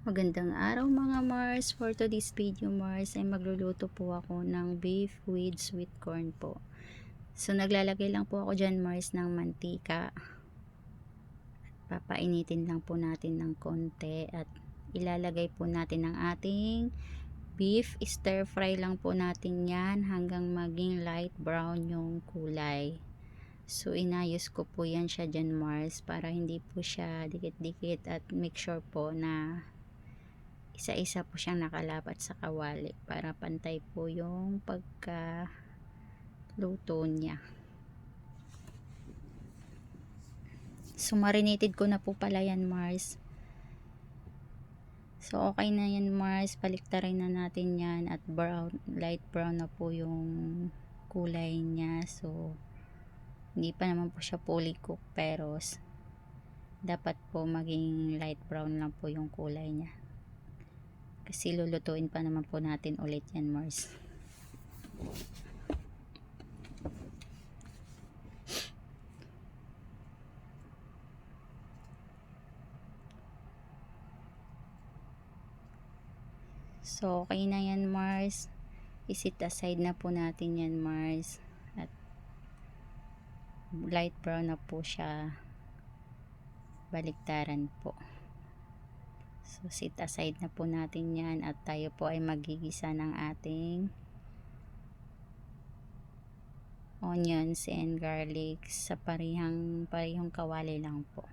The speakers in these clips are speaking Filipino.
Magandang araw mga Mars. For today's video Mars ay magluluto po ako ng beef with sweet corn po. So naglalagay lang po ako dyan Mars ng mantika. Papainitin lang po natin ng konti at ilalagay po natin ang ating beef. Stir fry lang po natin yan hanggang maging light brown yung kulay. So inayos ko po yan siya dyan Mars para hindi po siya dikit-dikit at make sure po na isa-isa po siyang nakalapat sa kawali para pantay po yung pagka luto niya. So marinated ko na po pala yan Mars. So okay na yan Mars, baliktarin na natin yan at brown, light brown na po yung kulay niya. So hindi pa naman po siya fully cooked pero dapat po maging light brown lang po yung kulay niya. Kasi lulutuin pa naman po natin ulit yan Mars. So okay na yan Mars. Isit aside na po natin yan Mars. At light brown na po siya. Baliktaran po. So sit aside na po natin yan at tayo po ay magigisa ng ating onions and garlic sa parehong kawali lang po.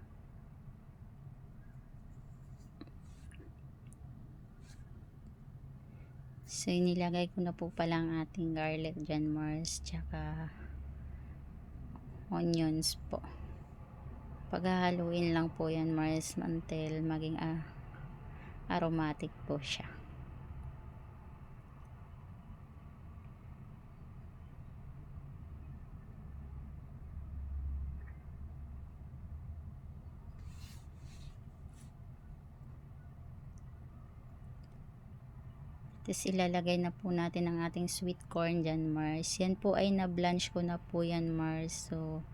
So inilagay ko na po pala ang ating garlic dyan Mars tsaka onions po. Paghahaluin lang po yan Mars until maging aromatic po siya. Tapos ilalagay na po natin ang ating sweet corn dyan Mars. Yan po ay na-blanch ko na po yan Mars. So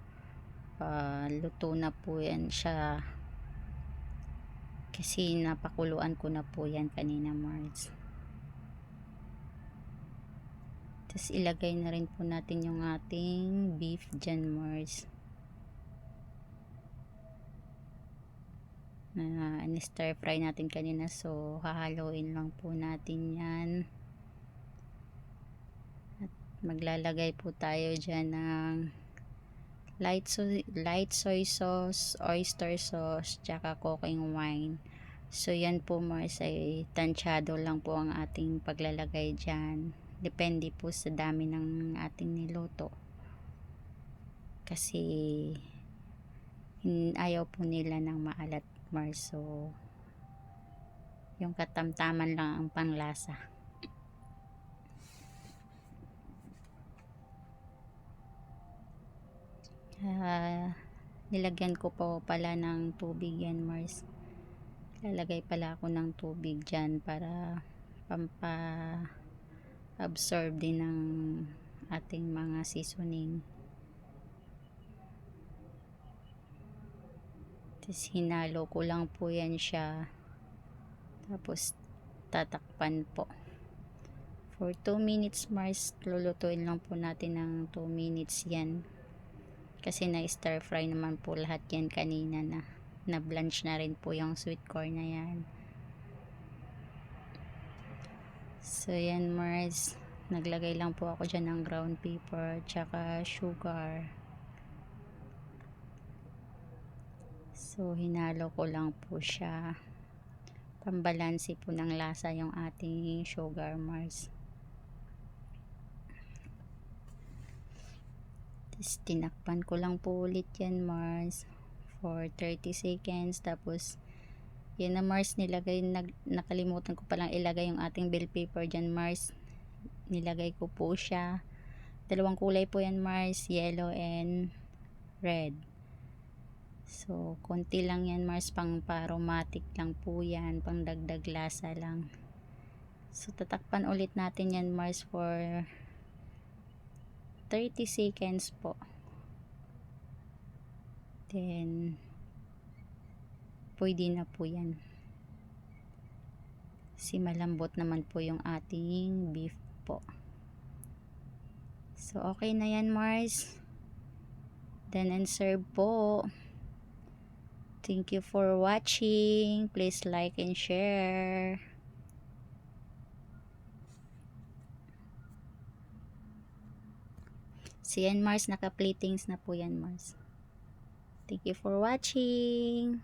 luto na po yan siya. Kasi napakuluan ko na po yan kanina Mars. Tapos ilagay na rin po natin yung ating beef dyan Mars. Na stir fry natin kanina. So hahaluin lang po natin yan. At maglalagay po tayo dyan ng light soy sauce, oyster sauce, tsaka cooking wine. So yan po Mars ay tansyado lang po ang ating paglalagay dyan. Depende po sa dami ng ating niluto. Kasi ayaw po nila ng maalat Mars. So yung katamtaman lang ang panglasa. Nilagyan ko po pala ng tubig yan Mars. Lalagay pala ako ng tubig dyan para absorb din ng ating mga seasoning. Tapos hinalo ko lang po yan siya. Tapos tatakpan po for 2 minutes Mars. Lulutuin lang po natin ng 2 minutes yan. Kasi na-stir fry naman po lahat yan kanina na blanch na rin po yung sweet corn na yan. So yan Mars, naglagay lang po ako dyan ng ground pepper tsaka sugar. So hinalo ko lang po siya. Pambalansi po ng lasa yung ating sugar Mars. Tinakpan ko lang po ulit yan Mars for 30 seconds. Tapos yan na Mars, nakalimutan ko palang ilagay yung ating bell pepper dyan Mars. Nilagay ko po siya. Dalawang kulay po yan Mars, yellow and red. So konti lang yan Mars, pang aromatic lang po yan, pang dagdag lasa lang. So tatakpan ulit natin yan Mars for 30 seconds po. Then pwede na po yan. Kasi malambot naman po yung ating beef po. So, okay na yan, Mars. Then and serve po. Thank you for watching. Please like and share. So yan, Mars, naka-platings na po yan, Mars. Thank you for watching.